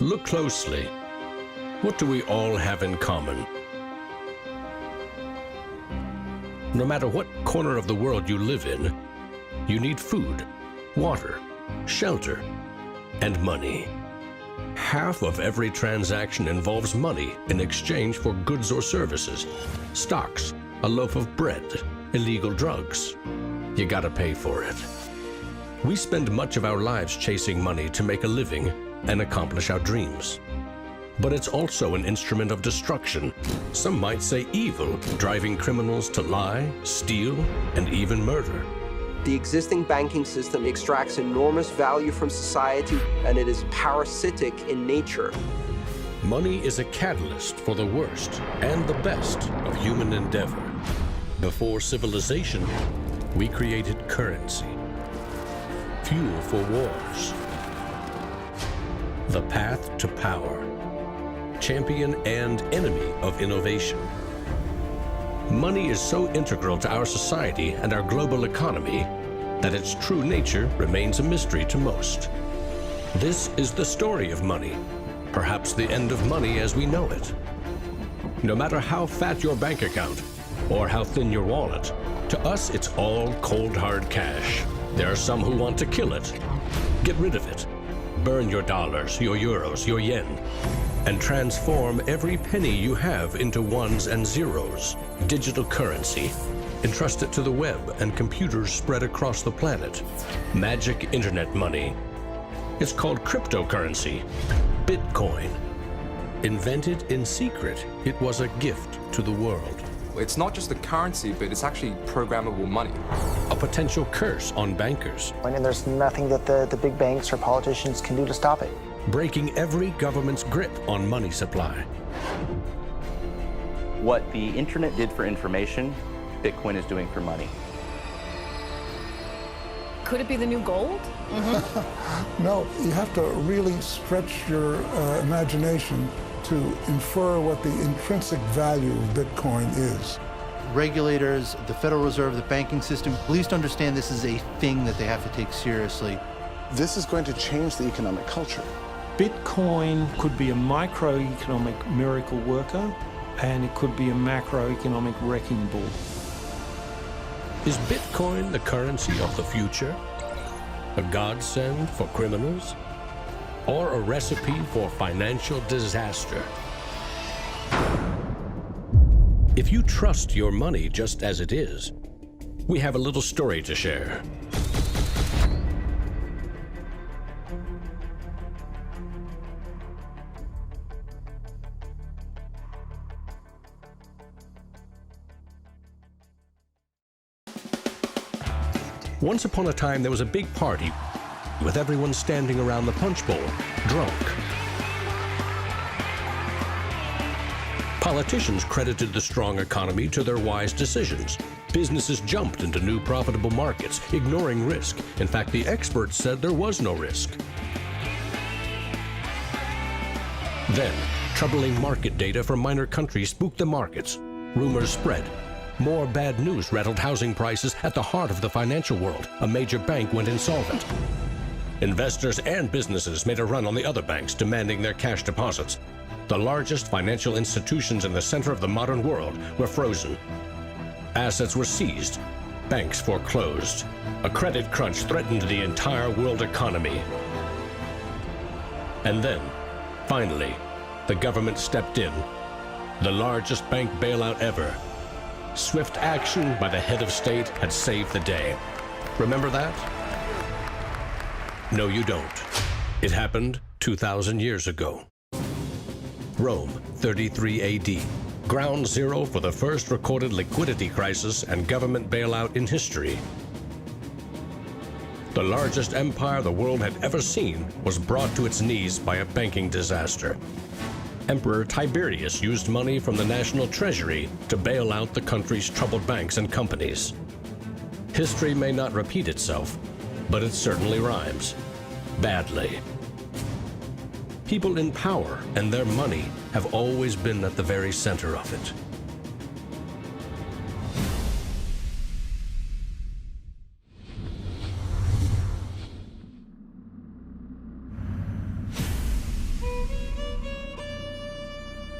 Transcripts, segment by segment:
Look closely. What do we all have in common? No matter what corner of the world you live in, you need food, water, shelter, and money. Half of every transaction involves money in exchange for goods or services, stocks, a loaf of bread, illegal drugs. You gotta pay for it. We spend much of our lives chasing money to make a living and accomplish our dreams. But it's also an instrument of destruction. Some might say evil, driving criminals to lie, steal, and even murder. The existing banking system extracts enormous value from society, and it is parasitic in nature. Money is a catalyst for the worst and the best of human endeavor. Before civilization, we created currency, fuel for wars, the path to power, champion and enemy of innovation. Money is so integral to our society and our global economy that its true nature remains a mystery to most. This is the story of money, perhaps the end of money as we know it. No matter how fat your bank account or how thin your wallet, to us it's all cold hard cash. There are some who want to kill it. Get rid of it. Burn your dollars, your euros, your yen, and transform every penny you have into ones and zeros, digital currency. Entrust it to the web and computers spread across the planet. Magic internet money. It's called cryptocurrency, Bitcoin. Invented in secret, it was a gift to the world. It's not just a currency, but it's actually programmable money. A potential curse on bankers. And there's nothing that the big banks or politicians can do to stop it. Breaking every government's grip on money supply. What the internet did for information, Bitcoin is doing for money. Could it be the new gold? No, you have to really stretch your imagination to infer what the intrinsic value of Bitcoin is. Regulators, the Federal Reserve, the banking system, at least understand this is a thing that they have to take seriously. This is going to change the economic culture. Bitcoin could be a microeconomic miracle worker, and it could be a macroeconomic wrecking ball. Is Bitcoin the currency of the future? A godsend for criminals? Or a recipe for financial disaster? If you trust your money just as it is, we have a little story to share. Once upon a time, there was a big party with everyone standing around the punch bowl, drunk. Politicians credited the strong economy to their wise decisions. Businesses jumped into new profitable markets, ignoring risk. In fact, the experts said there was no risk. Then, troubling market data from minor countries spooked the markets. Rumors spread. More bad news rattled housing prices at the heart of the financial world. A major bank went insolvent. Investors and businesses made a run on the other banks, demanding their cash deposits. The largest financial institutions in the center of the modern world were frozen. Assets were seized. Banks foreclosed. A credit crunch threatened the entire world economy. And then, finally, the government stepped in. The largest bank bailout ever. Swift action by the head of state had saved the day. Remember that? No, you don't. It happened 2,000 years ago. Rome, 33 AD. Ground zero for the first recorded liquidity crisis and government bailout in history. The largest empire the world had ever seen was brought to its knees by a banking disaster. Emperor Tiberius used money from the national treasury to bail out the country's troubled banks and companies. History may not repeat itself, but it certainly rhymes. Badly. People in power and their money have always been at the very center of it.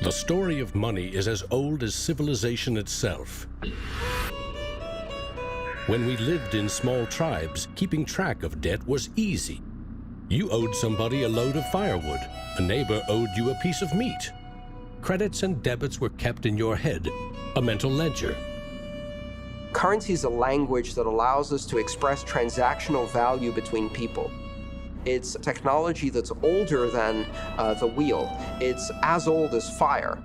The story of money is as old as civilization itself. When we lived in small tribes, keeping track of debt was easy. You owed somebody a load of firewood. A neighbor owed you a piece of meat. Credits and debits were kept in your head, a mental ledger. Currency is a language that allows us to express transactional value between people. It's technology that's older than the wheel. It's as old as fire.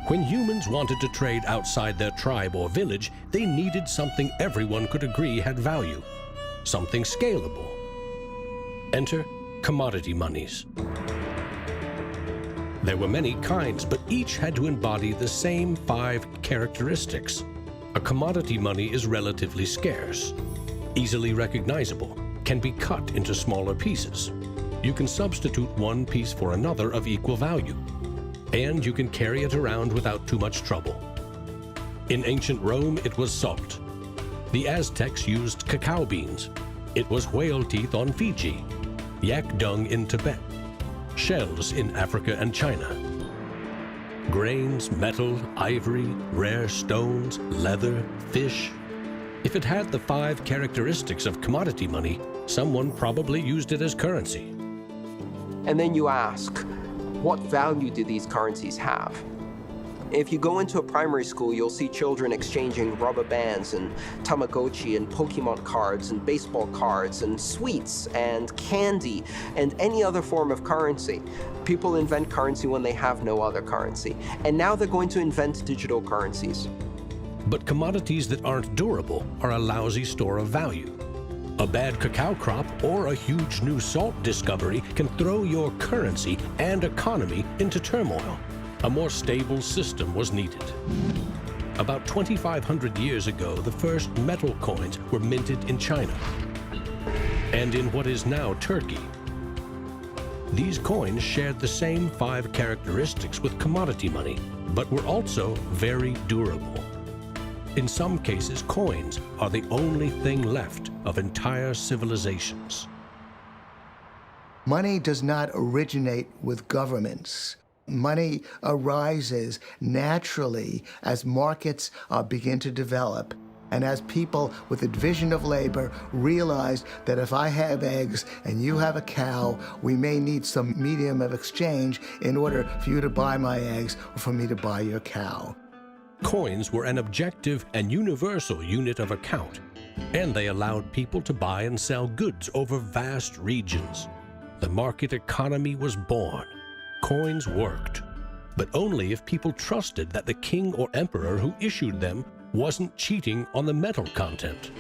When humans wanted to trade outside their tribe or village, they needed something everyone could agree had value, something scalable. Enter commodity monies. There were many kinds, but each had to embody the same 5 characteristics. A commodity money is relatively scarce, easily recognizable, can be cut into smaller pieces. You can substitute one piece for another of equal value, and you can carry it around without too much trouble. In ancient Rome, it was salt. The Aztecs used cacao beans. It was whale teeth on Fiji, yak dung in Tibet, shells in Africa and China. Grains, metal, ivory, rare stones, leather, fish. If it had the 5 characteristics of commodity money, someone probably used it as currency. And then you ask, what value do these currencies have? If you go into a primary school, you'll see children exchanging rubber bands and Tamagotchi and Pokemon cards and baseball cards and sweets and candy and any other form of currency. People invent currency when they have no other currency. And now they're going to invent digital currencies. But commodities that aren't durable are a lousy store of value. A bad cacao crop or a huge new salt discovery can throw your currency and economy into turmoil. A more stable system was needed. About 2,500 years ago, the first metal coins were minted in China and in what is now Turkey. These coins shared the same 5 characteristics with commodity money, but were also very durable. In some cases, coins are the only thing left of entire civilizations. Money does not originate with governments. Money arises naturally as markets begin to develop and as people with a division of labor realize that if I have eggs and you have a cow, we may need some medium of exchange in order for you to buy my eggs or for me to buy your cow. Coins were an objective and universal unit of account, and they allowed people to buy and sell goods over vast regions. The market economy was born. Coins worked, but only if people trusted that the king or emperor who issued them wasn't cheating on the metal content.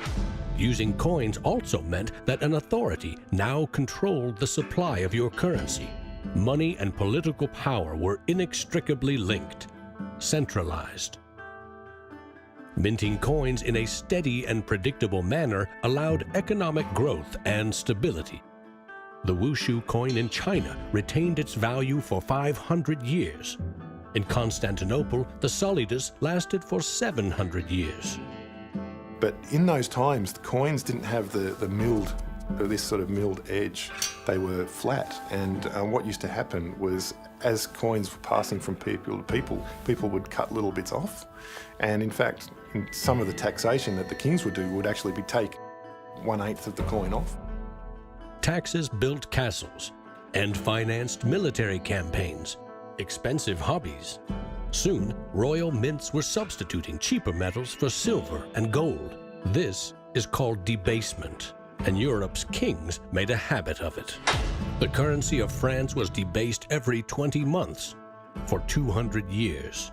Using coins also meant that an authority now controlled the supply of your currency. Money and political power were inextricably linked, centralized. Minting coins in a steady and predictable manner allowed economic growth and stability. The Wushu coin in China retained its value for 500 years. In Constantinople, the solidus lasted for 700 years. But in those times, the coins didn't have this sort of milled edge. They were flat, and what used to happen was, as coins were passing from people to people would cut little bits off. And in fact, in some of the taxation that the kings would do would actually be take 1/8 of the coin off. Taxes built castles and financed military campaigns, expensive hobbies. Soon, royal mints were substituting cheaper metals for silver and gold. This is called debasement, and Europe's kings made a habit of it. The currency of France was debased every 20 months for 200 years.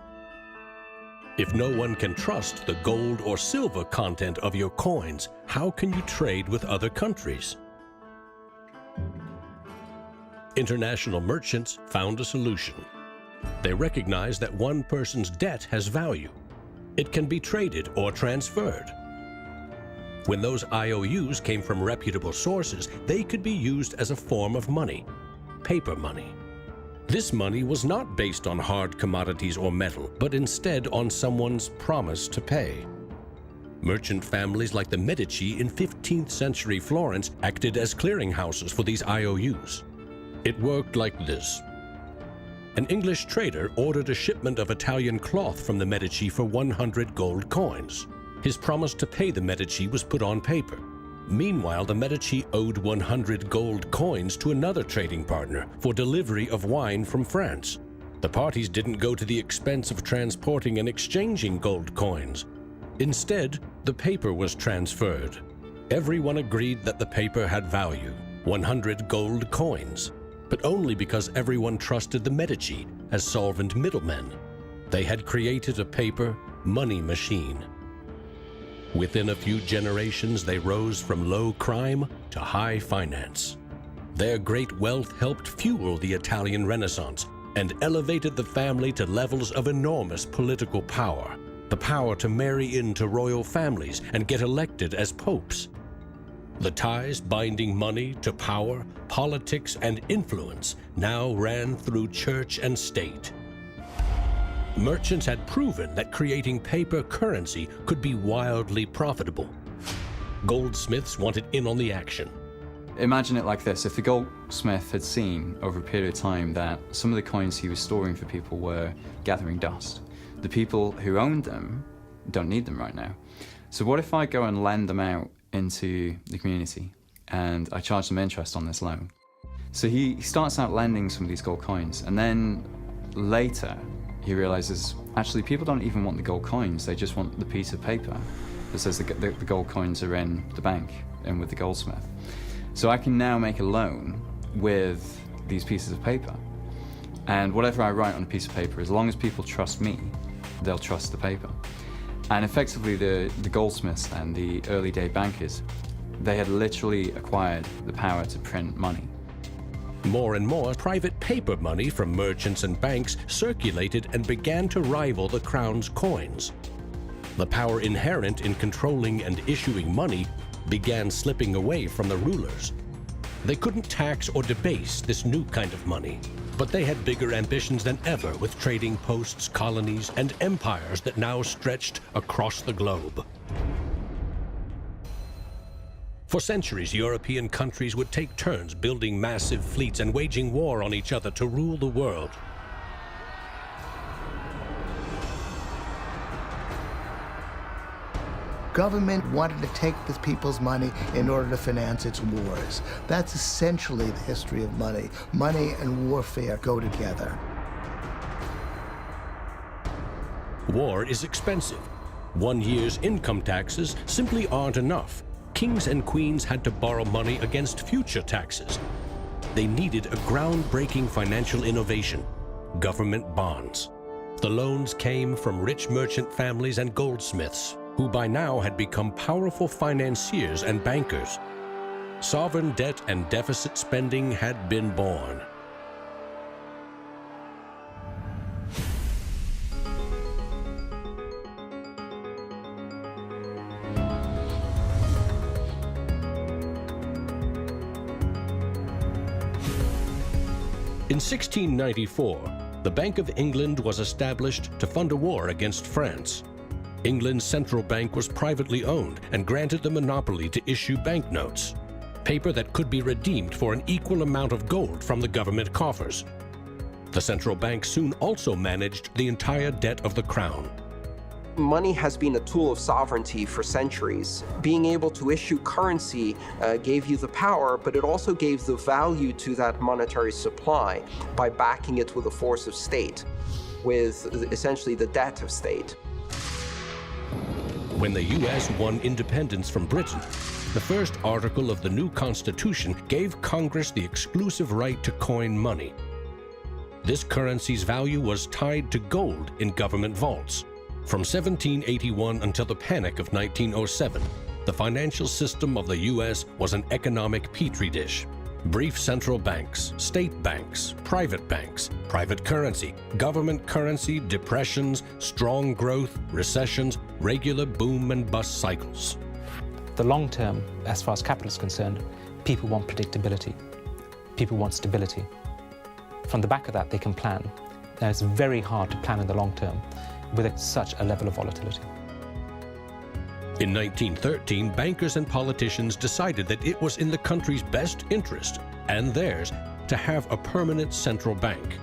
If no one can trust the gold or silver content of your coins, how can you trade with other countries? International merchants found a solution. They recognized that one person's debt has value. It can be traded or transferred. When those IOUs came from reputable sources, they could be used as a form of money, paper money. This money was not based on hard commodities or metal, but instead on someone's promise to pay. Merchant families like the Medici in 15th century Florence acted as clearinghouses for these IOUs. It worked like this. an English trader ordered a shipment of Italian cloth from the Medici for 100 gold coins. His promise to pay the Medici was put on paper. Meanwhile, the Medici owed 100 gold coins to another trading partner for delivery of wine from France. The parties didn't go to the expense of transporting and exchanging gold coins. Instead, the paper was transferred. Everyone agreed that the paper had value, 100 gold coins, but only because everyone trusted the Medici as solvent middlemen. They had created a paper money machine. Within a few generations, they rose from low crime to high finance. Their great wealth helped fuel the Italian Renaissance and elevated the family to levels of enormous political power. The power to marry into royal families and get elected as popes. The ties binding money to power, politics, and influence now ran through church and state. Merchants had proven that creating paper currency could be wildly profitable. Goldsmiths wanted in on the action. Imagine it like this: if the goldsmith had seen over a period of time that some of the coins he was storing for people were gathering dust, the people who owned them don't need them right now. So what if I go and lend them out into the community and I charge them interest on this loan? So he starts out lending some of these gold coins, and then later he realizes actually people don't even want the gold coins, they just want the piece of paper that says the gold coins are in the bank and with the goldsmith. So I can now make a loan with these pieces of paper, and whatever I write on a piece of paper, as long as people trust me, they'll trust the paper. And effectively the goldsmiths and the early day bankers, they had literally acquired the power to print money. More and more private paper money from merchants and banks circulated and began to rival the crown's coins. The power inherent in controlling and issuing money began slipping away from the rulers. They couldn't tax or debase this new kind of money, but they had bigger ambitions than ever with trading posts, colonies, and empires that now stretched across the globe. For centuries, European countries would take turns building massive fleets and waging war on each other to rule the world. Government wanted to take the people's money in order to finance its wars. That's essentially the history of money. Money and warfare go together. War is expensive. 1 year's income taxes simply aren't enough. Kings and queens had to borrow money against future taxes. They needed a groundbreaking financial innovation: government bonds. The loans came from rich merchant families and goldsmiths, who by now had become powerful financiers and bankers. Sovereign debt and deficit spending had been born. In 1694, the Bank of England was established to fund a war against France. England's central bank was privately owned and granted the monopoly to issue banknotes, paper that could be redeemed for an equal amount of gold from the government coffers. The central bank soon also managed the entire debt of the crown. Money has been a tool of sovereignty for centuries. Being able to issue currency gave you the power, but it also gave the value to that monetary supply by backing it with a force of state, with essentially the debt of state. When the U.S. won independence from Britain, the first article of the new Constitution gave Congress the exclusive right to coin money. This currency's value was tied to gold in government vaults. From 1781 until the Panic of 1907, the financial system of the U.S. was an economic petri dish. Brief central banks, state banks, private currency, government currency, depressions, strong growth, recessions, regular boom and bust cycles. The long term, as far as capital is concerned, people want predictability. People want stability. From the back of that, they can plan. Now, it's very hard to plan in the long term with such a level of volatility. In 1913, bankers and politicians decided that it was in the country's best interest, and theirs, to have a permanent central bank.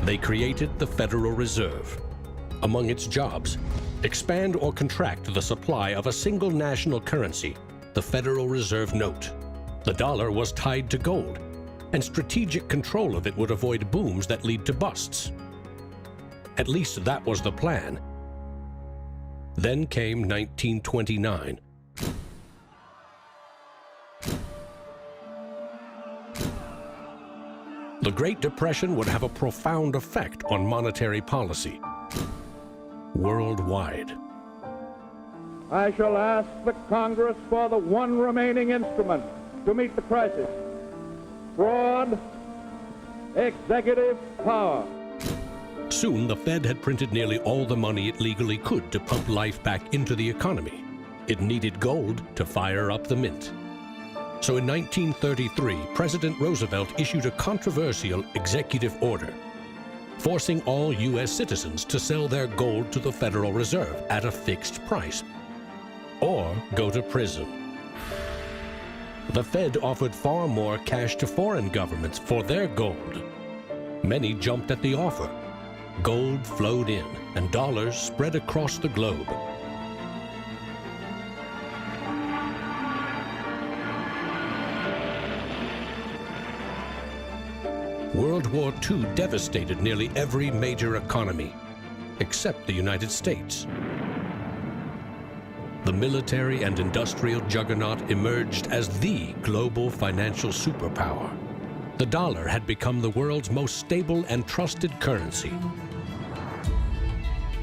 They created the Federal Reserve. Among its jobs, expand or contract the supply of a single national currency, the Federal Reserve note. The dollar was tied to gold, and strategic control of it would avoid booms that lead to busts. At least that was the plan. Then came 1929. The Great Depression would have a profound effect on monetary policy worldwide. I shall ask the Congress for the one remaining instrument to meet the crisis: broad executive power. Soon, the Fed had printed nearly all the money it legally could to pump life back into the economy. It needed gold to fire up the mint. So in 1933, President Roosevelt issued a controversial executive order, forcing all U.S. citizens to sell their gold to the Federal Reserve at a fixed price, or go to prison. The Fed offered far more cash to foreign governments for their gold. Many jumped at the offer. Gold flowed in, and dollars spread across the globe. World War II devastated nearly every major economy, except the United States. The military and industrial juggernaut emerged as the global financial superpower. The dollar had become the world's most stable and trusted currency.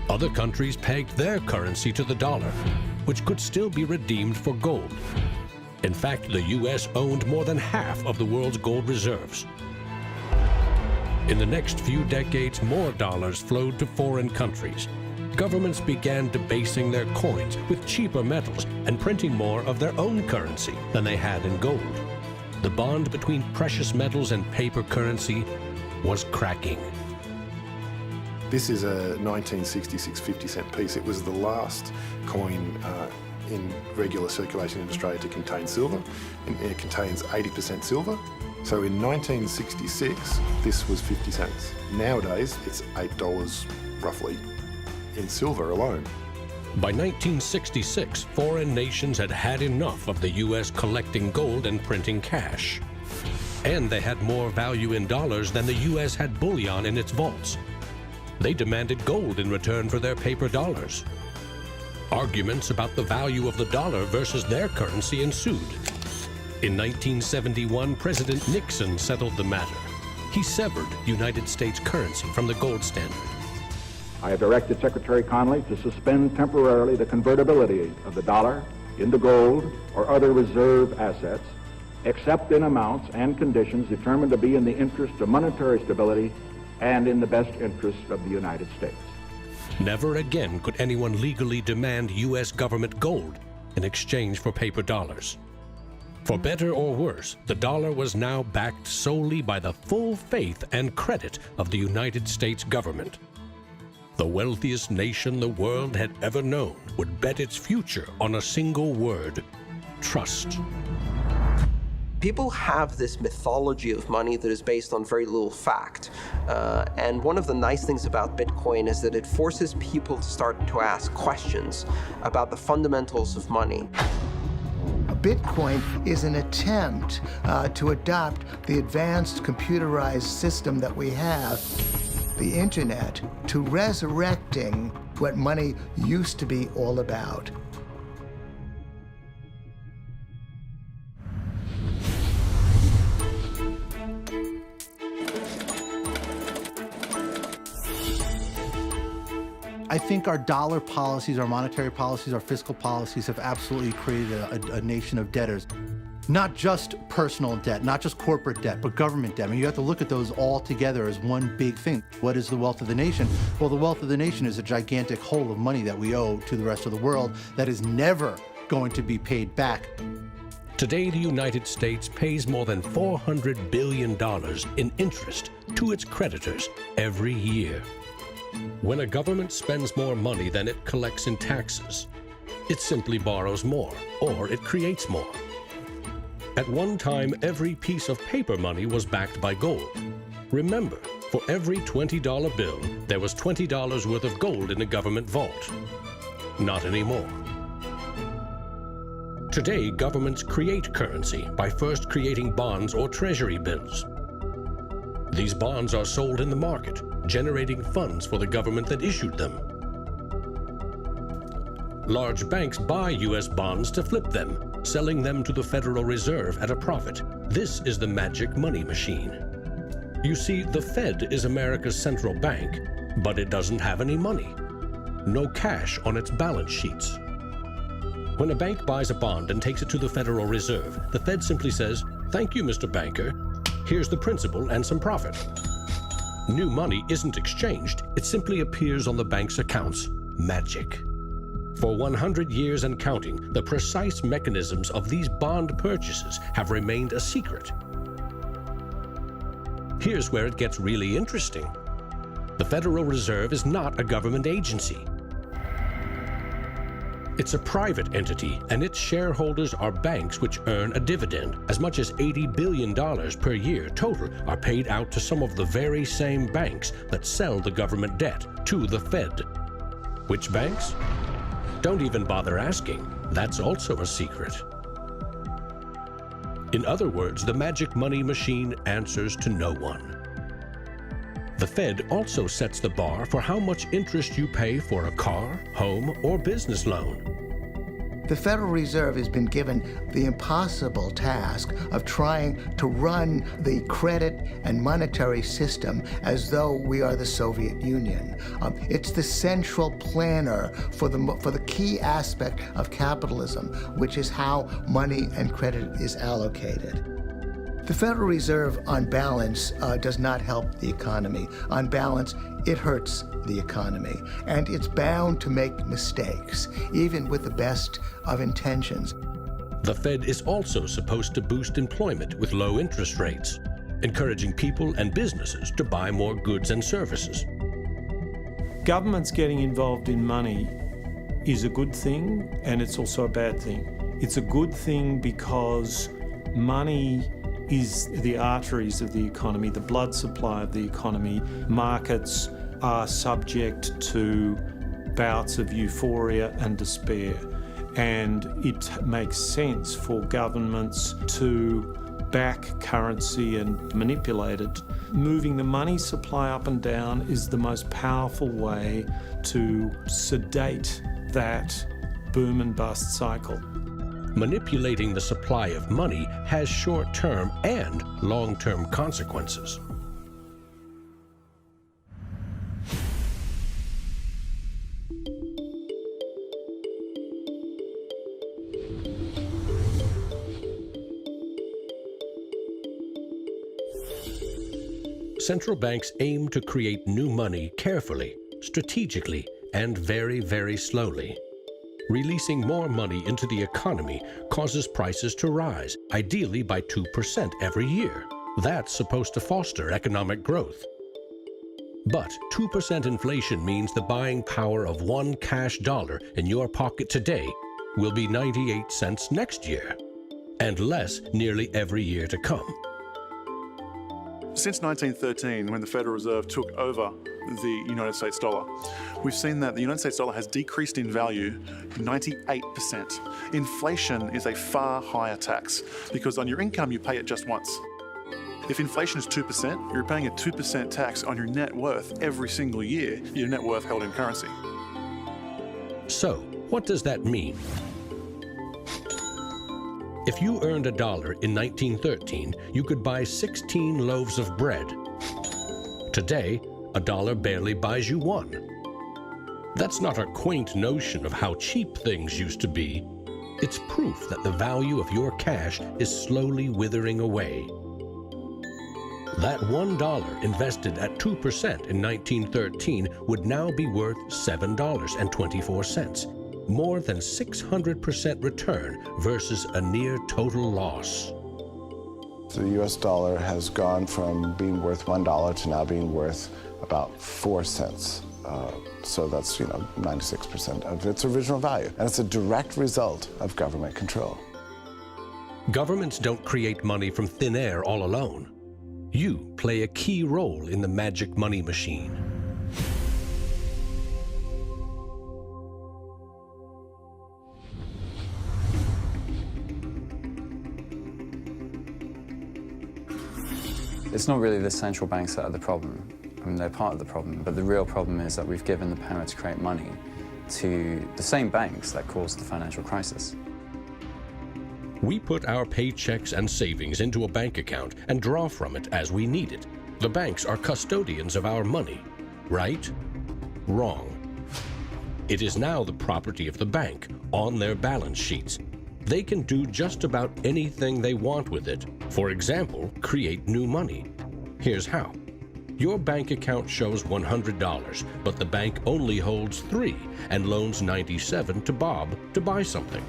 Other countries pegged their currency to the dollar, which could still be redeemed for gold. In fact, the U.S. owned more than half of the world's gold reserves. In the next few decades, more dollars flowed to foreign countries. Governments began debasing their coins with cheaper metals and printing more of their own currency than they had in gold. The bond between precious metals and paper currency was cracking. This is a 1966 50-cent piece. It was the last coin in regular circulation in Australia to contain silver, and it contains 80% silver. So in 1966, this was 50 cents. Nowadays, it's $8 roughly in silver alone. By 1966, foreign nations had had enough of the U.S. collecting gold and printing cash. And they had more value in dollars than the U.S. had bullion in its vaults. They demanded gold in return for their paper dollars. Arguments about the value of the dollar versus their currency ensued. In 1971, President Nixon settled the matter. He severed United States currency from the gold standard. I have directed Secretary Connally to suspend temporarily the convertibility of the dollar into gold or other reserve assets, except in amounts and conditions determined to be in the interest of monetary stability and in the best interest of the United States. Never again could anyone legally demand U.S. government gold in exchange for paper dollars. For better or worse, the dollar was now backed solely by the full faith and credit of the United States government. The wealthiest nation the world had ever known would bet its future on a single word: trust. People have this mythology of money that is based on very little fact. And one of the nice things about Bitcoin is that it forces people to start to ask questions about the fundamentals of money. Bitcoin is an attempt to adopt the advanced computerized system that we have, the internet, to resurrecting what money used to be all about. I think our dollar policies, our monetary policies, our fiscal policies have absolutely created a nation of debtors. Not just personal debt, not just corporate debt, but government debt. I mean, you have to look at those all together as one big thing. What is the wealth of the nation? Well, the wealth of the nation is a gigantic hole of money that we owe to the rest of the world that is never going to be paid back. Today, the United States pays more than $400 billion in interest to its creditors every year. When a government spends more money than it collects in taxes, it simply borrows more, or it creates more. At one time, every piece of paper money was backed by gold. Remember, for every $20 bill, there was $20 worth of gold in the government vault. Not anymore. Today, governments create currency by first creating bonds or treasury bills. These bonds are sold in the market, generating funds for the government that issued them. Large banks buy U.S. bonds to flip them, selling them to the Federal Reserve at a profit. This is the magic money machine. You see, the Fed is America's central bank, but it doesn't have any money. No cash on its balance sheets. When a bank buys a bond and takes it to the Federal Reserve, the Fed simply says, "Thank you, Mr. Banker. Here's the principal and some profit." New money isn't exchanged. It simply appears on the bank's accounts. Magic. For 100 years and counting, the precise mechanisms of these bond purchases have remained a secret. Here's where it gets really interesting. The Federal Reserve is not a government agency. It's a private entity, and its shareholders are banks which earn a dividend. As much as $80 billion per year total are paid out to some of the very same banks that sell the government debt to the Fed. Which banks? Don't even bother asking. That's also a secret. In other words, the magic money machine answers to no one. The Fed also sets the bar for how much interest you pay for a car, home, or business loan. The Federal Reserve has been given the impossible task of trying to run the credit and monetary system as though we are the Soviet Union. It's the central planner for the key aspect of capitalism, which is how money and credit is allocated. The Federal Reserve, on balance, does not help the economy. On balance, it hurts the economy. And it's bound to make mistakes, even with the best of intentions. The Fed is also supposed to boost employment with low interest rates, encouraging people and businesses to buy more goods and services. Governments getting involved in money is a good thing, and it's also a bad thing. It's a good thing because money is the arteries of the economy, the blood supply of the economy. Markets are subject to bouts of euphoria and despair, and it makes sense for governments to back currency and manipulate it. Moving the money supply up and down is the most powerful way to sedate that boom and bust cycle. Manipulating the supply of money has short-term and long-term consequences. Central banks aim to create new money carefully, strategically, and very, very slowly. Releasing more money into the economy causes prices to rise, ideally by 2% every year. That's supposed to foster economic growth. But 2% inflation means the buying power of one cash dollar in your pocket today will be 98 cents next year, and less nearly every year to come. Since 1913, when the Federal Reserve took over the United States dollar, we've seen that the United States dollar has decreased in value 98%. Inflation is a far higher tax because on your income you pay it just once. If inflation is 2%, you're paying a 2% tax on your net worth every single year, your net worth held in currency. So, what does that mean? If you earned $1 in 1913, you could buy 16 loaves of bread. Today, $1 barely buys you one. That's not a quaint notion of how cheap things used to be. It's proof that the value of your cash is slowly withering away. That $1 invested at 2% in 1913 would now be worth $7.24. More than 600% return versus a near total loss. The US dollar has gone from being worth $1 to now being worth about 4 cents. So that's, 96% of its original value. And it's a direct result of government control. Governments don't create money from thin air all alone. You play a key role in the magic money machine. It's not really the central banks that are the problem. I mean, they're part of the problem, but the real problem is that we've given the power to create money to the same banks that caused the financial crisis. We put our paychecks and savings into a bank account and draw from it as we need it. The banks are custodians of our money. Right? Wrong. It is now the property of the bank on their balance sheets. They can do just about anything they want with it. For example, create new money. Here's how. Your bank account shows $100, but the bank only holds $3 and loans $97 to Bob to buy something.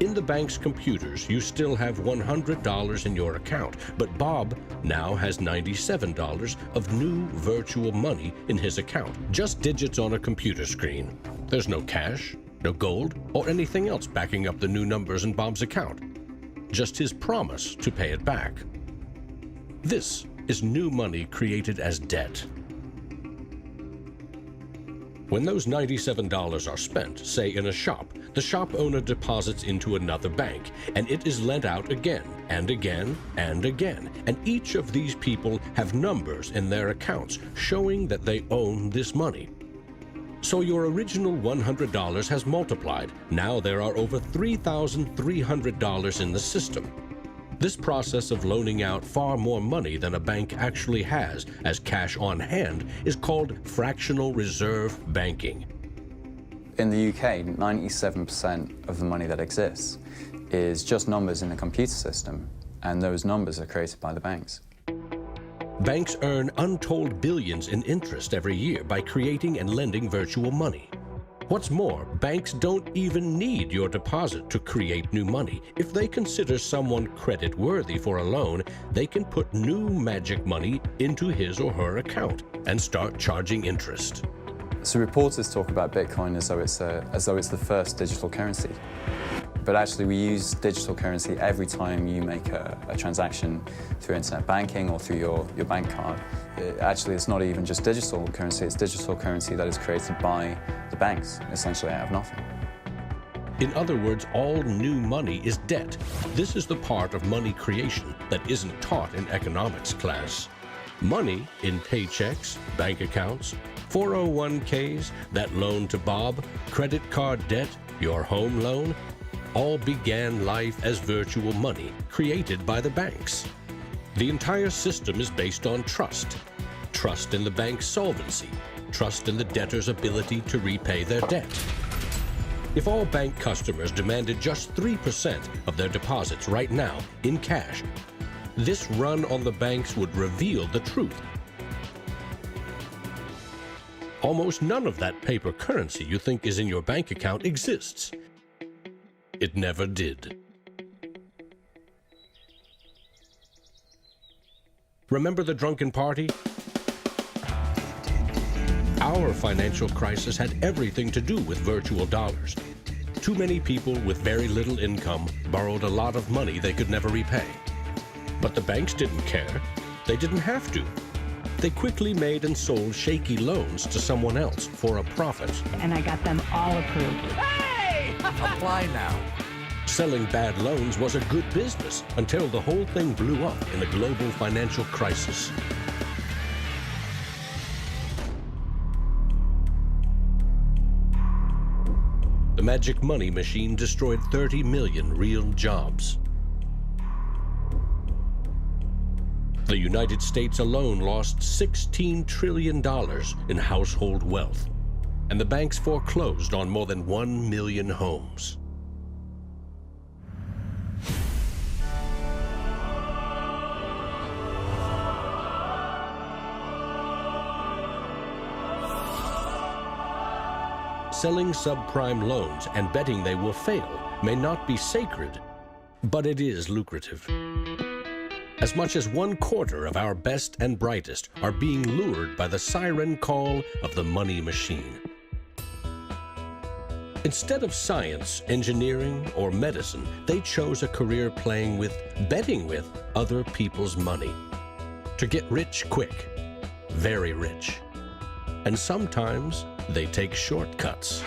In the bank's computers, you still have $100 in your account, but Bob now has $97 of new virtual money in his account, just digits on a computer screen. There's no cash, no gold, or anything else backing up the new numbers in Bob's account. Just his promise to pay it back. This is new money created as debt. When those $97 are spent, say in a shop, the shop owner deposits into another bank, and it is lent out again, and again, and again. And each of these people have numbers in their accounts showing that they own this money. So your original $100 has multiplied. Now there are over $3,300 in the system. This process of loaning out far more money than a bank actually has as cash on hand is called fractional reserve banking. In the UK, 97% of the money that exists is just numbers in the computer system, and those numbers are created by the banks. Banks earn untold billions in interest every year by creating and lending virtual money. What's more, banks don't even need your deposit to create new money. If they consider someone credit-worthy for a loan, they can put new magic money into his or her account and start charging interest. So reporters talk about Bitcoin as though it's the first digital currency. But actually we use digital currency every time you make a transaction through internet banking or through your bank card. Actually, it's not even just digital currency, it's digital currency that is created by the banks, essentially out of nothing. In other words, all new money is debt. This is the part of money creation that isn't taught in economics class. Money in paychecks, bank accounts, 401ks, that loan to Bob, credit card debt, your home loan, all began life as virtual money created by the banks. The entire system is based on trust. Trust in the bank's solvency, trust in the debtor's ability to repay their debt. If all bank customers demanded just 3% of their deposits right now in cash, this run on the banks would reveal the truth. Almost none of that paper currency you think is in your bank account exists. It never did. Remember the drunken party? Our financial crisis had everything to do with virtual dollars. Too many people with very little income borrowed a lot of money they could never repay. But the banks didn't care. They didn't have to. They quickly made and sold shaky loans to someone else for a profit. And I got them all approved. Hey! Apply now. Selling bad loans was a good business until the whole thing blew up in the global financial crisis. The magic money machine destroyed 30 million real jobs. The United States alone lost $16 trillion in household wealth, and the banks foreclosed on more than 1 million homes. Selling subprime loans and betting they will fail may not be sacred, but it is lucrative. As much as 1/4 of our best and brightest are being lured by the siren call of the money machine. Instead of science, engineering, or medicine, they chose a career betting with other people's money. To get rich quick, very rich. And sometimes they take shortcuts.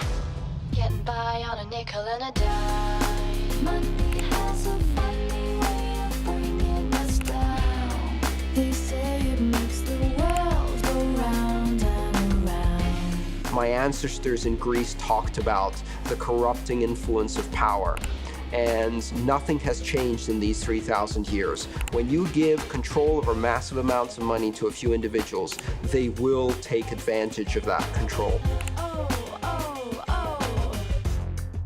Getting by on a nickel and a dime. Money has a funny way of bringing us down. They say it makes the world go round and around. My ancestors in Greece talked about the corrupting influence of power. And nothing has changed in these 3,000 years. When you give control over massive amounts of money to a few individuals, they will take advantage of that control.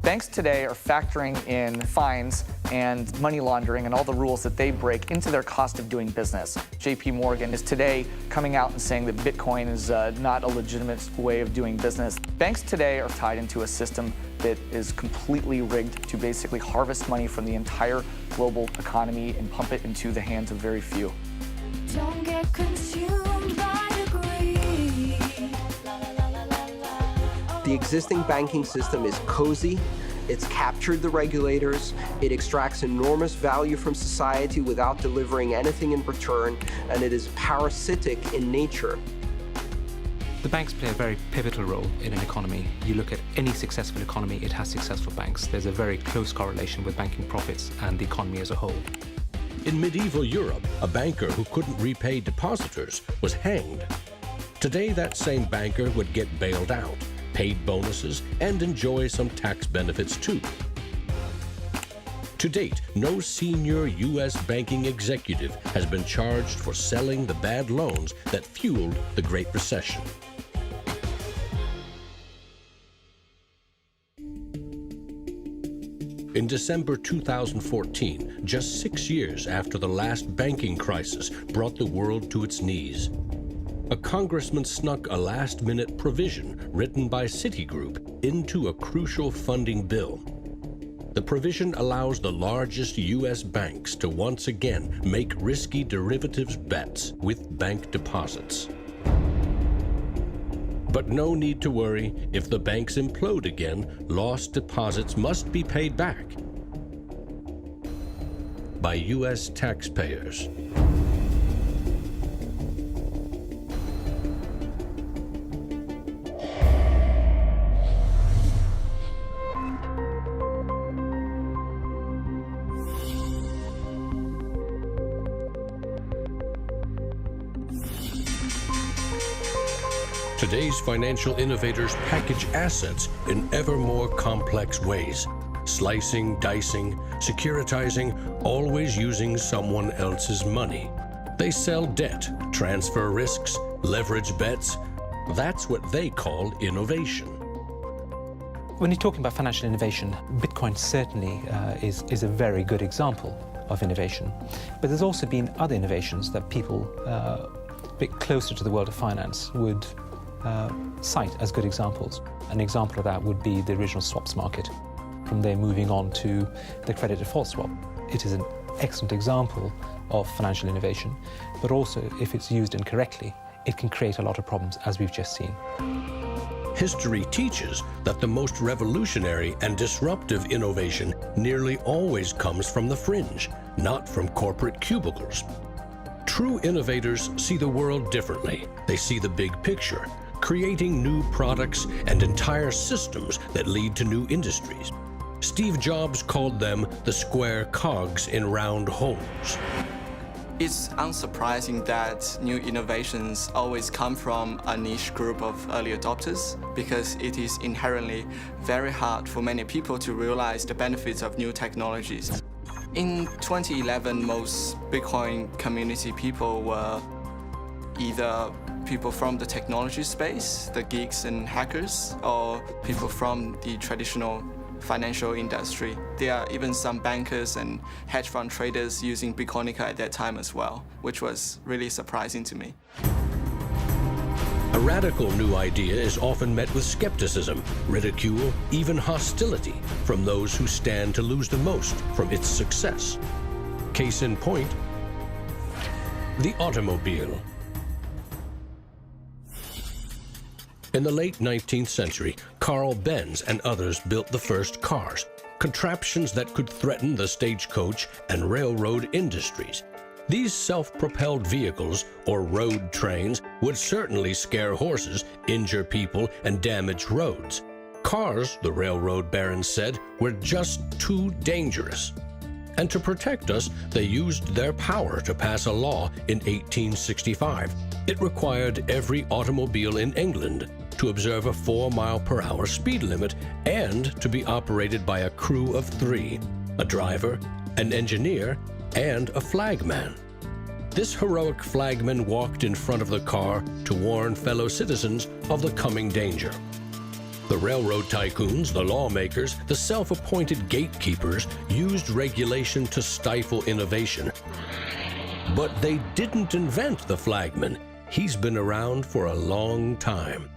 Banks today are factoring in fines and money laundering and all the rules that they break into their cost of doing business. JP Morgan is today coming out and saying that Bitcoin is not a legitimate way of doing business. Banks today are tied into a system that is completely rigged to basically harvest money from the entire global economy and pump it into the hands of very few. Don't get consumed by the greed. The existing banking system is cozy, it's captured the regulators, it extracts enormous value from society without delivering anything in return, and it is parasitic in nature. The banks play a very pivotal role in an economy. You look at any successful economy, it has successful banks. There's a very close correlation with banking profits and the economy as a whole. In medieval Europe, a banker who couldn't repay depositors was hanged. Today, that same banker would get bailed out, paid bonuses, and enjoy some tax benefits too. To date, no senior U.S. banking executive has been charged for selling the bad loans that fueled the Great Recession. In December 2014, just 6 years after the last banking crisis brought the world to its knees, a congressman snuck a last-minute provision written by Citigroup into a crucial funding bill. The provision allows the largest U.S. banks to once again make risky derivatives bets with bank deposits. But no need to worry. If the banks implode again, lost deposits must be paid back by U.S. taxpayers. Today's financial innovators package assets in ever more complex ways, slicing, dicing, securitizing, always using someone else's money. They sell debt, transfer risks, leverage bets. That's what they call innovation. When you're talking about financial innovation, Bitcoin certainly is a very good example of innovation. But there's also been other innovations that people a bit closer to the world of finance would cite as good examples. An example of that would be the original swaps market. From there moving on to the credit default swap. It is an excellent example of financial innovation, but also if it's used incorrectly, it can create a lot of problems, as we've just seen. History teaches that the most revolutionary and disruptive innovation nearly always comes from the fringe, not from corporate cubicles. True innovators see the world differently. They see the big picture, creating new products and entire systems that lead to new industries. Steve Jobs called them the square cogs in round holes. It's unsurprising that new innovations always come from a niche group of early adopters, because it is inherently very hard for many people to realize the benefits of new technologies. In 2011, most Bitcoin community people were either people from the technology space, the geeks and hackers, or people from the traditional financial industry. There are even some bankers and hedge fund traders using Bitcoinica at that time as well, which was really surprising to me. A radical new idea is often met with skepticism, ridicule, even hostility from those who stand to lose the most from its success. Case in point, the automobile. In the late 19th century, Carl Benz and others built the first cars, contraptions that could threaten the stagecoach and railroad industries. These self-propelled vehicles, or road trains, would certainly scare horses, injure people, and damage roads. Cars, the railroad barons said, were just too dangerous. And to protect us, they used their power to pass a law in 1865. It required every automobile in England to observe a 4-mile-per-hour speed limit and to be operated by a crew of 3, a driver, an engineer, and a flagman. This heroic flagman walked in front of the car to warn fellow citizens of the coming danger. The railroad tycoons, the lawmakers, the self-appointed gatekeepers used regulation to stifle innovation. But they didn't invent the flagman. He's been around for a long time.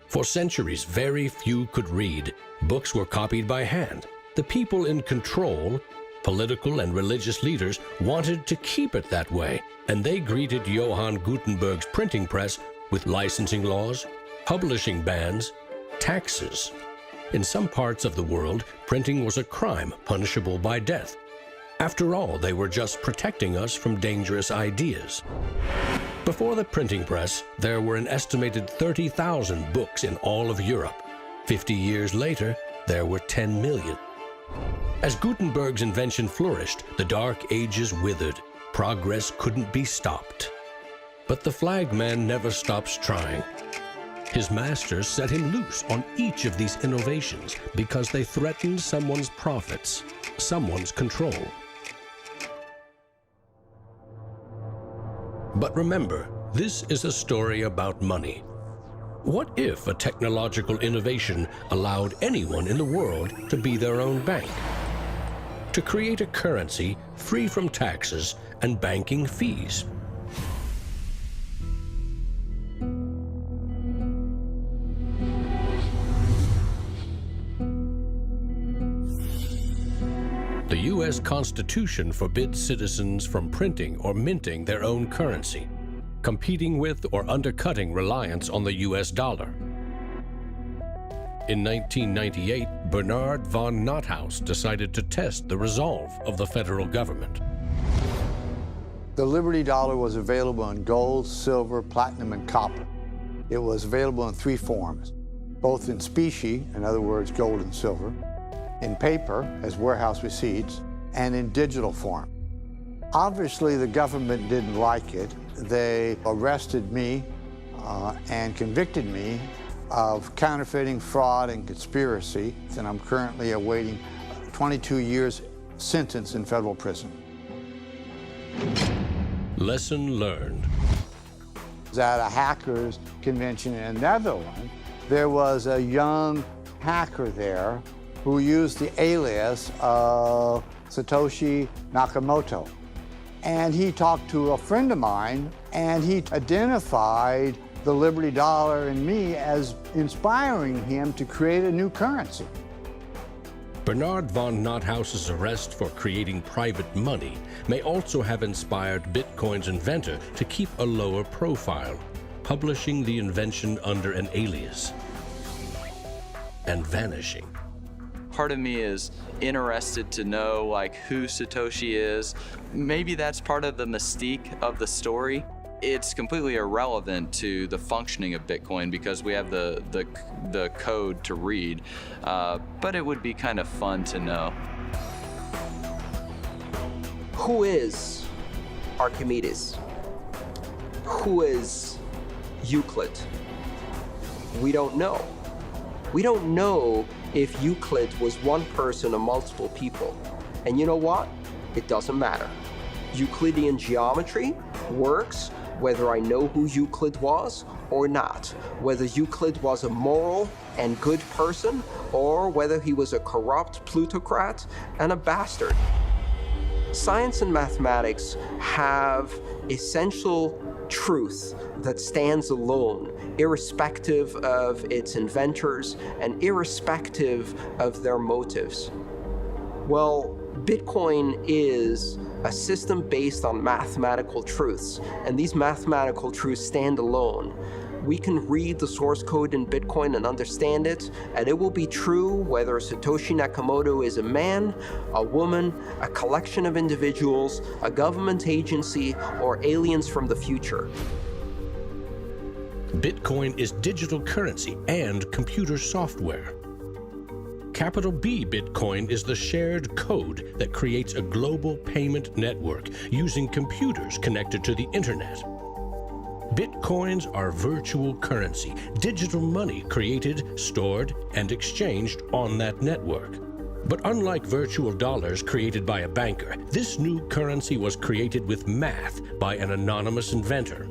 For centuries, very few could read. Books were copied by hand. The people in control, political and religious leaders, wanted to keep it that way, and they greeted Johann Gutenberg's printing press with licensing laws, publishing bans, taxes. In some parts of the world, printing was a crime punishable by death. After all, they were just protecting us from dangerous ideas. Before the printing press, there were an estimated 30,000 books in all of Europe. 50 years later, there were 10 million. As Gutenberg's invention flourished, the Dark Ages withered. Progress couldn't be stopped. But the flagman never stops trying. His masters set him loose on each of these innovations because they threatened someone's profits, someone's control. But remember, this is a story about money. What if a technological innovation allowed anyone in the world to be their own bank? To create a currency free from taxes and banking fees? The U.S. Constitution forbids citizens from printing or minting their own currency, competing with or undercutting reliance on the U.S. dollar. In 1998, Bernard von Nothaus decided to test the resolve of the federal government. The Liberty Dollar was available in gold, silver, platinum, and copper. It was available in 3 forms, both in specie, in other words, gold and silver, in paper, as warehouse receipts, and in digital form. Obviously, the government didn't like it. They arrested me and convicted me of counterfeiting, fraud, and conspiracy, and I'm currently awaiting 22 years sentence in federal prison. Lesson learned. At a hackers convention in the Netherlands, there was a young hacker there who used the alias of Satoshi Nakamoto. And he talked to a friend of mine, and he identified the Liberty Dollar and me as inspiring him to create a new currency. Bernard von Nothaus's arrest for creating private money may also have inspired Bitcoin's inventor to keep a lower profile, publishing the invention under an alias and vanishing. Part of me is interested to know like who Satoshi is. Maybe that's part of the mystique of the story. It's completely irrelevant to the functioning of Bitcoin because we have the code to read, but it would be kind of fun to know. Who is Archimedes? Who is Euclid? We don't know. We don't know if Euclid was one person or multiple people. And you know what? It doesn't matter. Euclidean geometry works whether I know who Euclid was or not, whether Euclid was a moral and good person or whether he was a corrupt plutocrat and a bastard. Science and mathematics have essential truth that stands alone, irrespective of its inventors and irrespective of their motives. Well, Bitcoin is a system based on mathematical truths, and these mathematical truths stand alone. We can read the source code in Bitcoin and understand it, and it will be true whether Satoshi Nakamoto is a man, a woman, a collection of individuals, a government agency, or aliens from the future. Bitcoin is digital currency and computer software. Capital B Bitcoin is the shared code that creates a global payment network using computers connected to the internet. Bitcoins are virtual currency, digital money created, stored, and exchanged on that network. But unlike virtual dollars created by a banker, this new currency was created with math by an anonymous inventor.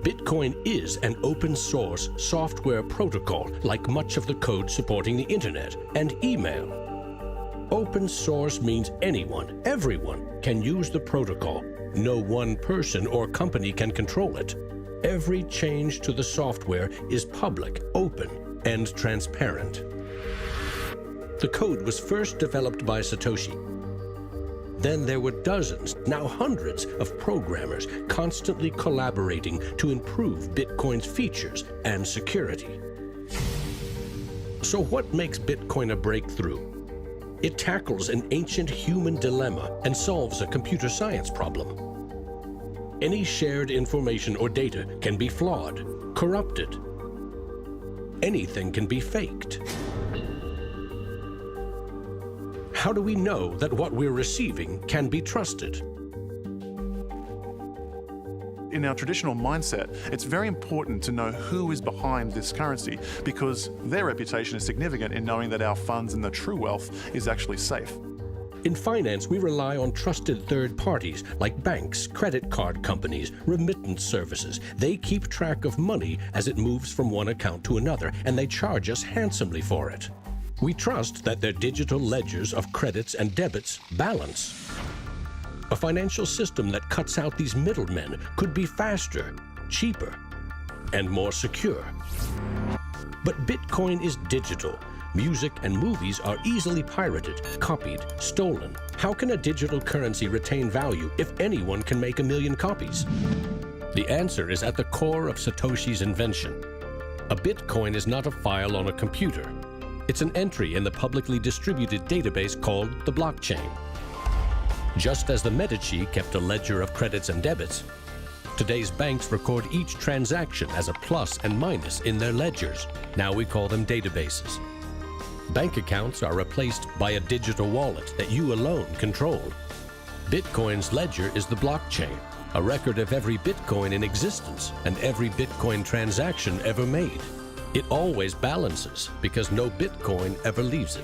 Bitcoin is an open-source software protocol like much of the code supporting the internet and email. Open source means anyone, everyone can use the protocol. No one person or company can control it. Every change to the software is public, open, and transparent. The code was first developed by Satoshi. Then there were dozens, now hundreds, of programmers constantly collaborating to improve Bitcoin's features and security. So what makes Bitcoin a breakthrough? It tackles an ancient human dilemma and solves a computer science problem. Any shared information or data can be flawed, corrupted. Anything can be faked. How do we know that what we're receiving can be trusted? In our traditional mindset, it's very important to know who is behind this currency because their reputation is significant in knowing that our funds and the true wealth is actually safe. In finance, we rely on trusted third parties like banks, credit card companies, remittance services. They keep track of money as it moves from one account to another, and they charge us handsomely for it. We trust that their digital ledgers of credits and debits balance. A financial system that cuts out these middlemen could be faster, cheaper, and more secure. But Bitcoin is digital. Music and movies are easily pirated, copied, stolen. How can a digital currency retain value if anyone can make 1 million copies? The answer is at the core of Satoshi's invention. A Bitcoin is not a file on a computer. It's an entry in the publicly distributed database called the blockchain. Just as the Medici kept a ledger of credits and debits, today's banks record each transaction as a plus and minus in their ledgers. Now we call them databases. Bank accounts are replaced by a digital wallet that you alone control. Bitcoin's ledger is the blockchain, a record of every Bitcoin in existence and every Bitcoin transaction ever made. It always balances because no Bitcoin ever leaves it.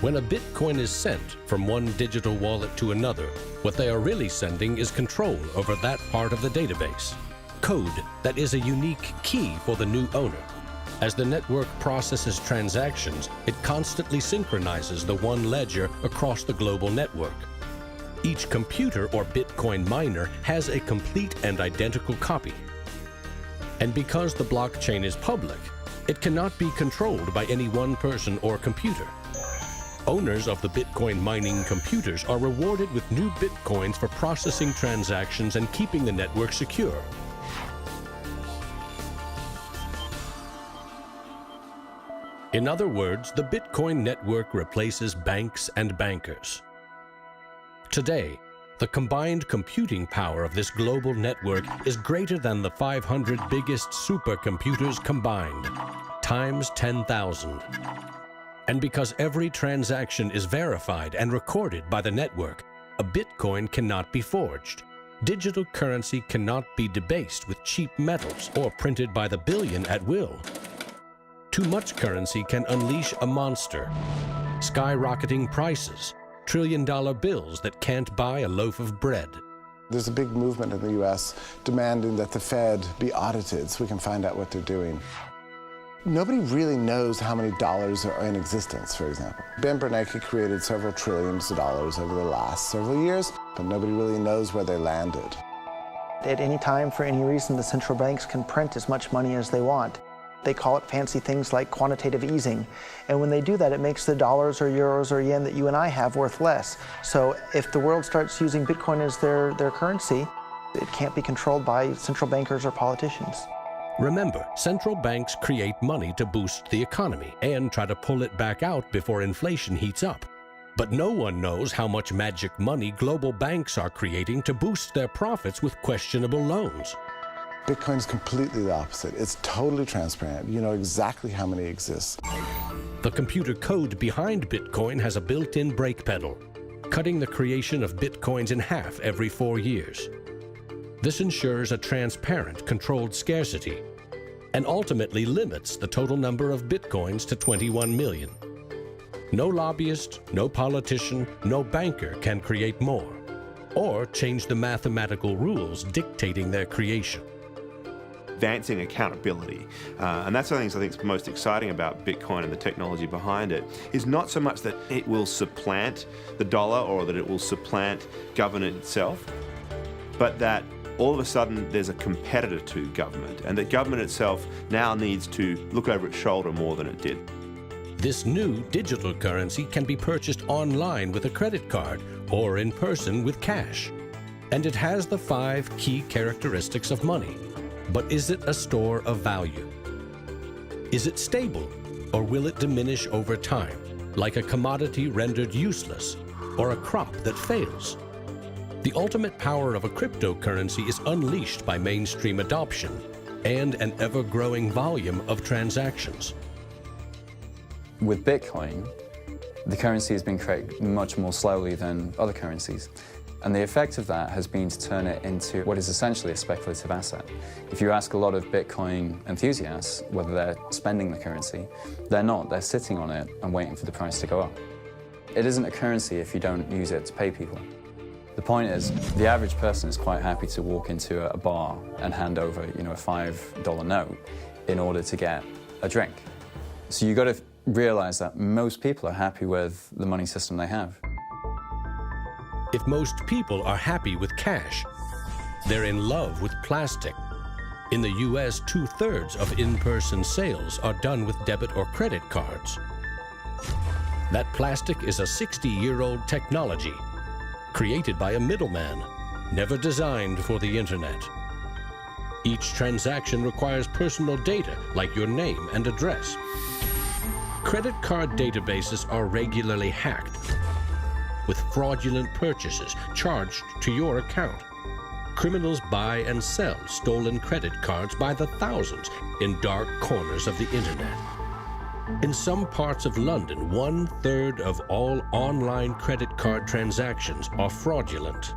When a Bitcoin is sent from one digital wallet to another, what they are really sending is control over that part of the database. Code that is a unique key for the new owner. As the network processes transactions, it constantly synchronizes the one ledger across the global network. Each computer or Bitcoin miner has a complete and identical copy. And because the blockchain is public, it cannot be controlled by any one person or computer. Owners of the Bitcoin mining computers are rewarded with new Bitcoins for processing transactions and keeping the network secure. In other words, the Bitcoin network replaces banks and bankers. Today, the combined computing power of this global network is greater than the 500 biggest supercomputers combined, times 10,000. And because every transaction is verified and recorded by the network, a Bitcoin cannot be forged. Digital currency cannot be debased with cheap metals or printed by the billion at will. Too much currency can unleash a monster, skyrocketing prices, trillion-dollar bills that can't buy a loaf of bread. There's a big movement in the U.S. demanding that the Fed be audited so we can find out what they're doing. Nobody really knows how many dollars are in existence, for example. Ben Bernanke created several trillions of dollars over the last several years, but nobody really knows where they landed. At any time, for any reason, the central banks can print as much money as they want. They call it fancy things like quantitative easing. And when they do that, it makes the dollars or euros or yen that you and I have worth less. So if the world starts using Bitcoin as their currency, It can't be controlled by central bankers or politicians. Remember, central banks create money to boost the economy and try to pull it back out before inflation heats up. But no one knows how much magic money global banks are creating to boost their profits with questionable loans. Bitcoin's completely the opposite. It's totally transparent. You know exactly how many exist. The computer code behind Bitcoin has a built-in brake pedal, cutting the creation of Bitcoins in half every 4 years. This ensures a transparent, controlled scarcity and ultimately limits the total number of Bitcoins to 21 million. No lobbyist, no politician, no banker can create more or change the mathematical rules dictating their creation. Advancing accountability. And that's one of the things I think is most exciting about Bitcoin and the technology behind it, is not so much that it will supplant the dollar or that it will supplant government itself, but that all of a sudden there's a competitor to government, and that government itself now needs to look over its shoulder more than it did. This new digital currency can be purchased online with a credit card or in person with cash. And it has the 5 key characteristics of money. But is it a store of value? Is it stable, or will it diminish over time, like a commodity rendered useless or a crop that fails? The ultimate power of a cryptocurrency is unleashed by mainstream adoption and an ever-growing volume of transactions. With Bitcoin, the currency has been created much more slowly than other currencies. And the effect of that has been to turn it into what is essentially a speculative asset. If you ask a lot of Bitcoin enthusiasts whether they're spending the currency, they're not. They're sitting on it and waiting for the price to go up. It isn't a currency if you don't use it to pay people. The point is, the average person is quite happy to walk into a bar and hand over, a $5 note in order to get a drink. So you've got to realize that most people are happy with the money system they have. If most people are happy with cash, they're in love with plastic. In the US, 2/3 of in-person sales are done with debit or credit cards. That plastic is a 60-year-old technology, created by a middleman, never designed for the internet. Each transaction requires personal data, like your name and address. Credit card databases are regularly hacked, with fraudulent purchases charged to your account. Criminals buy and sell stolen credit cards by the thousands in dark corners of the internet. In some parts of London, 1/3 of all online credit card transactions are fraudulent.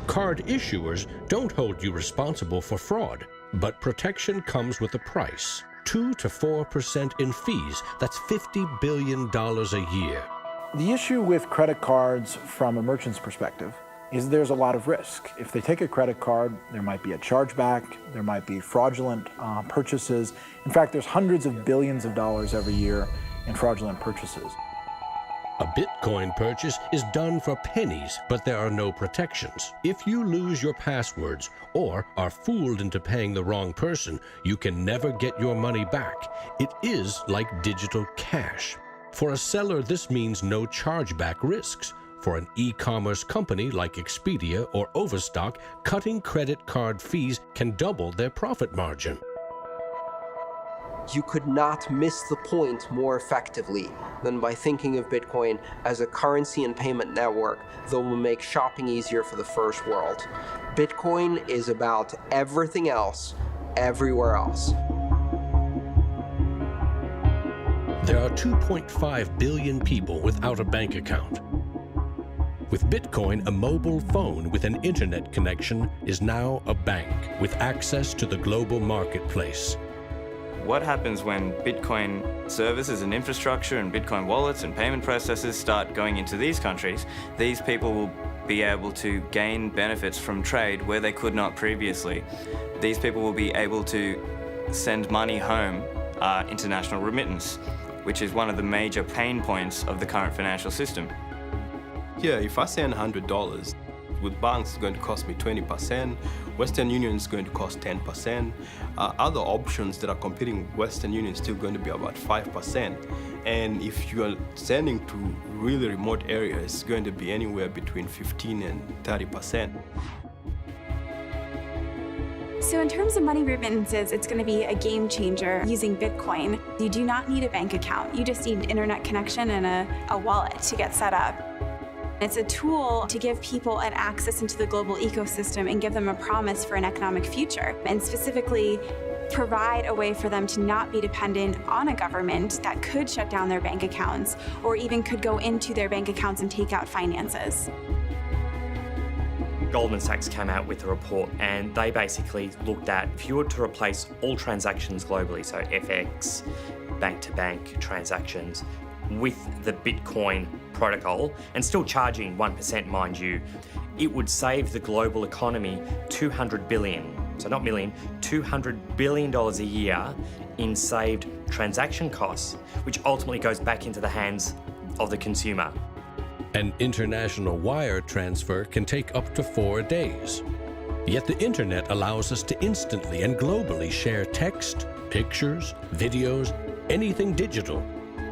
Card issuers don't hold you responsible for fraud, but protection comes with a price. 2 to 4% in fees. That's $50 billion a year. The issue with credit cards from a merchant's perspective is there's a lot of risk. If they take a credit card, there might be a chargeback, there might be fraudulent purchases. In fact, there's hundreds of billions of dollars every year in fraudulent purchases. A Bitcoin purchase is done for pennies, but there are no protections. If you lose your passwords or are fooled into paying the wrong person, you can never get your money back. It is like digital cash. For a seller, this means no chargeback risks. For an e-commerce company like Expedia or Overstock, cutting credit card fees can double their profit margin. You could not miss the point more effectively than by thinking of Bitcoin as a currency and payment network that will make shopping easier for the first world. Bitcoin is about everything else, everywhere else. There are 2.5 billion people without a bank account. With Bitcoin, a mobile phone with an internet connection is now a bank with access to the global marketplace. What happens when Bitcoin services and infrastructure and Bitcoin wallets and payment processors start going into these countries? These people will be able to gain benefits from trade where they could not previously. These people will be able to send money home, international remittance, which is one of the major pain points of the current financial system. Here, if I send $100, with banks it's going to cost me 20%, Western Union is going to cost 10%, other options that are competing with Western Union is still going to be about 5%. And if you are sending to really remote areas, it's going to be anywhere between 15 and 30%. So in terms of money remittances, it's going to be a game changer using Bitcoin. You do not need a bank account. You just need internet connection and a wallet to get set up. It's a tool to give people an access into the global ecosystem and give them a promise for an economic future, and specifically provide a way for them to not be dependent on a government that could shut down their bank accounts or even could go into their bank accounts and take out finances. Goldman Sachs came out with a report and they basically looked at if you were to replace all transactions globally, so FX, bank-to-bank transactions, with the Bitcoin protocol, and still charging 1%, mind you, it would save the global economy $200 billion, so not million, $200 billion a year in saved transaction costs, which ultimately goes back into the hands of the consumer. An international wire transfer can take up to 4 days. Yet the internet allows us to instantly and globally share text, pictures, videos, anything digital.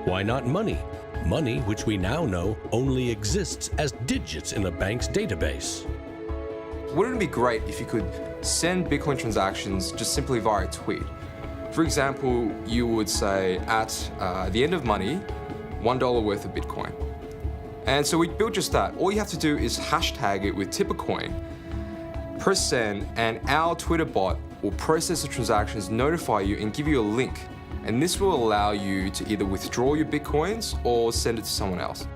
Why not money? Money which we now know only exists as digits in a bank's database. Wouldn't it be great if you could send Bitcoin transactions just simply via a tweet? For example, you would say at the end of money, $1 worth of Bitcoin. And so we built just that. All you have to do is hashtag it with TipperCoin, press send, and our Twitter bot will process the transactions, notify you, and give you a link. And this will allow you to either withdraw your Bitcoins or send it to someone else.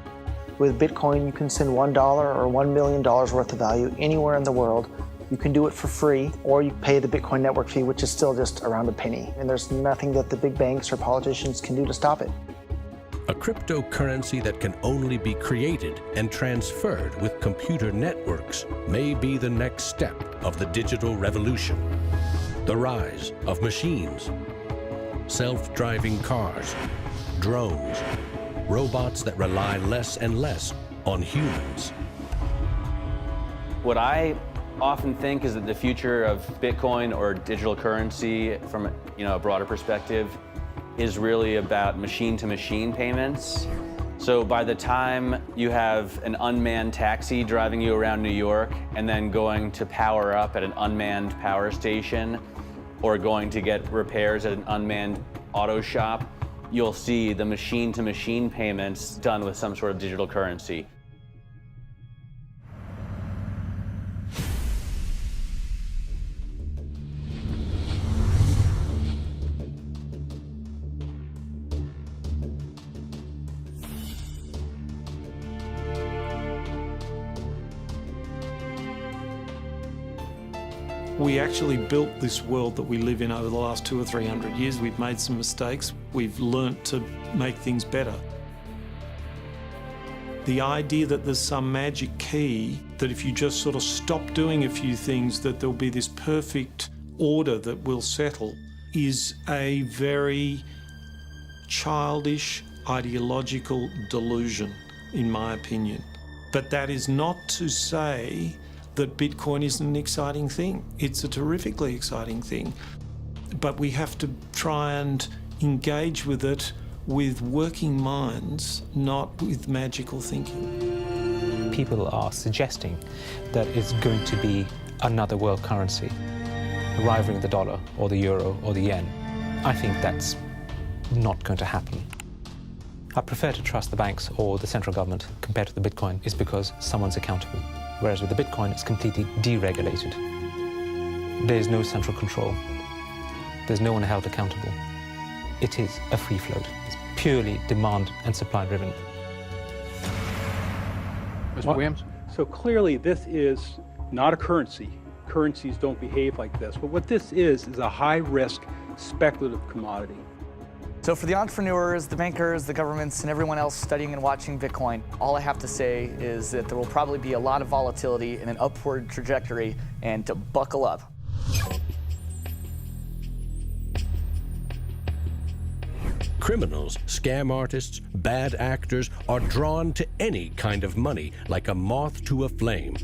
With Bitcoin, you can send $1 or $1 million worth of value anywhere in the world. You can do it for free, or you pay the Bitcoin network fee, which is still just around a penny. And there's nothing that the big banks or politicians can do to stop it. A cryptocurrency that can only be created and transferred with computer networks may be the next step of the digital revolution. The rise of machines, self-driving cars, drones, robots that rely less and less on humans. What I often think is that the future of Bitcoin or digital currency from a broader perspective is really about machine-to-machine payments. So by the time you have an unmanned taxi driving you around New York and then going to power up at an unmanned power station or going to get repairs at an unmanned auto shop, you'll see the machine-to-machine payments done with some sort of digital currency. We actually built this world that we live in over the last 200 or 300 years. We've made some mistakes. We've learnt to make things better. The idea that there's some magic key, that if you just sort of stop doing a few things, that there'll be this perfect order that will settle, is a very childish, ideological delusion, in my opinion. But that is not to say that Bitcoin isn't an exciting thing. It's a terrifically exciting thing. But we have to try and engage with it with working minds, not with magical thinking. People are suggesting that it's going to be another world currency, rivaling the dollar or the euro or the yen. I think that's not going to happen. I prefer to trust the banks or the central government compared to the Bitcoin is because someone's accountable. Whereas with the Bitcoin, it's completely deregulated. There's no central control. There's no one held accountable. It is a free float. It's purely demand and supply driven. Mr. Williams? So clearly this is not a currency. Currencies don't behave like this. But what this is a high-risk speculative commodity. So for the entrepreneurs, the bankers, the governments, and everyone else studying and watching Bitcoin, all I have to say is that there will probably be a lot of volatility and an upward trajectory, and to buckle up. Criminals, scam artists, bad actors are drawn to any kind of money like a moth to a flame.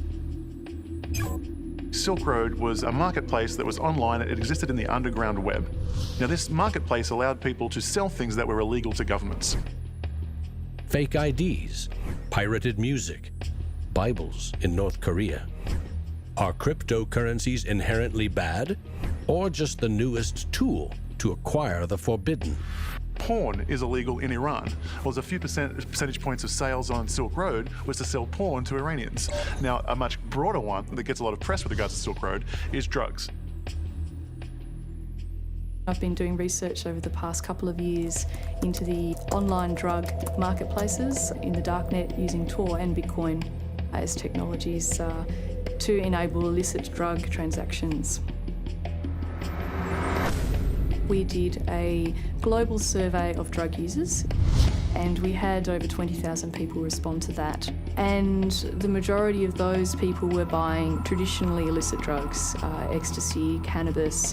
Silk Road was a marketplace that was online. It existed in the underground web. Now, this marketplace allowed people to sell things that were illegal to governments. Fake IDs, pirated music, Bibles in North Korea. Are cryptocurrencies inherently bad? or just the newest tool to acquire the forbidden? Porn is illegal in Iran. Well, there's a few percentage points of sales on Silk Road was to sell porn to Iranians. Now, a much broader one that gets a lot of press with regards to Silk Road is drugs. I've been doing research over the past couple of years into the online drug marketplaces in the darknet using Tor and Bitcoin as technologies to enable illicit drug transactions. We did a global survey of drug users, and we had over 20,000 people respond to that. And the majority of those people were buying traditionally illicit drugs, ecstasy, cannabis.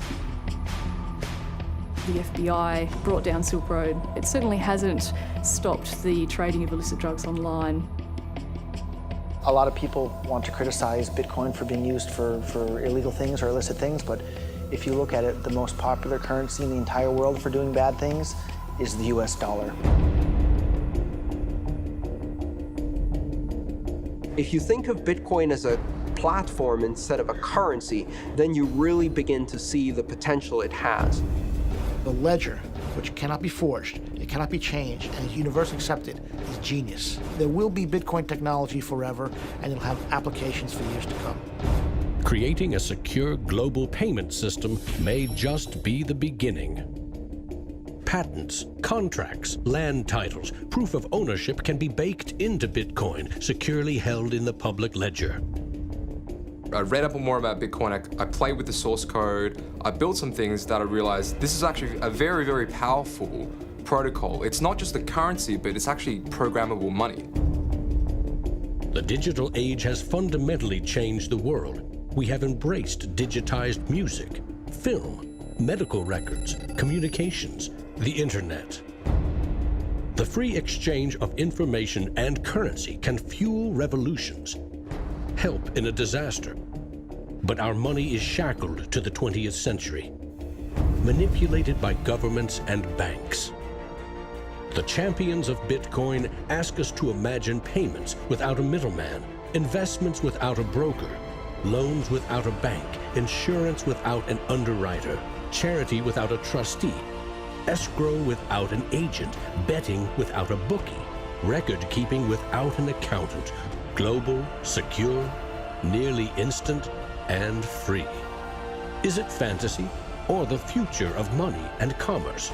The FBI brought down Silk Road. It certainly hasn't stopped the trading of illicit drugs online. A lot of people want to criticize Bitcoin for being used for illegal things or illicit things, but if you look at it, the most popular currency in the entire world for doing bad things is the US dollar. If you think of Bitcoin as a platform instead of a currency, then you really begin to see the potential it has. The ledger, which cannot be forged, it cannot be changed, and is universally accepted, is genius. There will be Bitcoin technology forever, and it'll have applications for years to come. Creating a secure global payment system may just be the beginning. Patents, contracts, land titles, proof of ownership can be baked into Bitcoin, securely held in the public ledger. I read up more about Bitcoin, I played with the source code, I built some things that I realized this is actually a very, very powerful protocol. It's not just a currency, but it's actually programmable money. The digital age has fundamentally changed the world. We have embraced digitized music, film, medical records, communications, the internet. The free exchange of information and currency can fuel revolutions, help in a disaster. But our money is shackled to the 20th century, manipulated by governments and banks. The champions of Bitcoin ask us to imagine payments without a middleman, investments without a broker, loans without a bank, insurance without an underwriter, charity without a trustee, escrow without an agent, betting without a bookie, record keeping without an accountant, global, secure, nearly instant, and free. Is it fantasy or the future of money and commerce?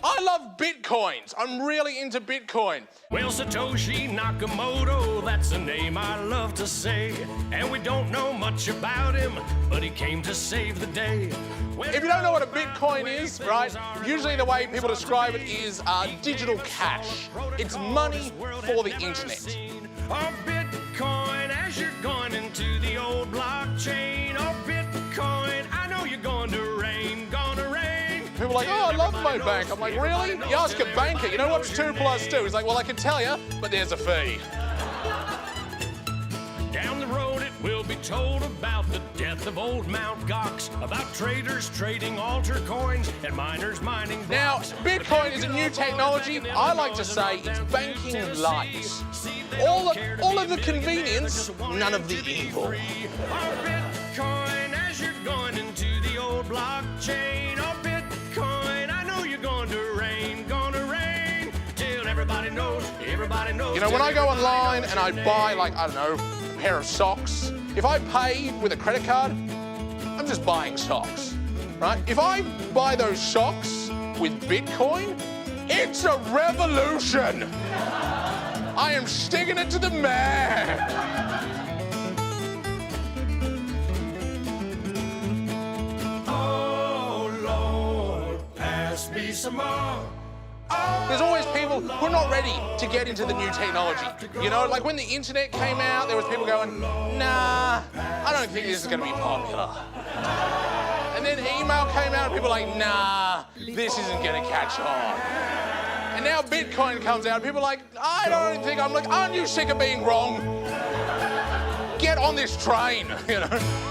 I love Bitcoins. I'm really into Bitcoin. Well, Satoshi Nakamoto, that's a name I love to say. And we don't know much about him, but he came to save the day. If you don't know what a Bitcoin is, right, usually the way people describe it is digital cash. It's money for the internet. Oh, Bitcoin, as you're going into the old blockchain. Oh, Bitcoin, I know you're going to rain, People are like, oh, I love my bank. I'm like, really? You ask a banker, you know what's 2 + 2? He's like, well, I can tell you, but there's a fee. Down the road it will be told about the death of old Mt. Gox, about traders trading altar coins and miners mining blocks. Now, Bitcoin is a new technology. I like to say it's banking light. All of the convenience, none of the evil. Oh, Bitcoin, as you're going into the old blockchain. Oh, Bitcoin, I know you're going to rain, till everybody knows. You know, when I go online and I buy, like, I don't know, a pair of socks, if I pay with a credit card, I'm just buying socks, right? If I buy those socks with Bitcoin, it's a revolution. I am sticking it to the man. Me some more. There's always people who are not ready to get into the new technology. You know, like when the internet came out, there was people going, nah, I don't think this is going to be popular. And then email came out and people were like, nah, this isn't gonna catch on. And now Bitcoin comes out and people are like, I don't think, I'm like, aren't you sick of being wrong? Get on this train, you know?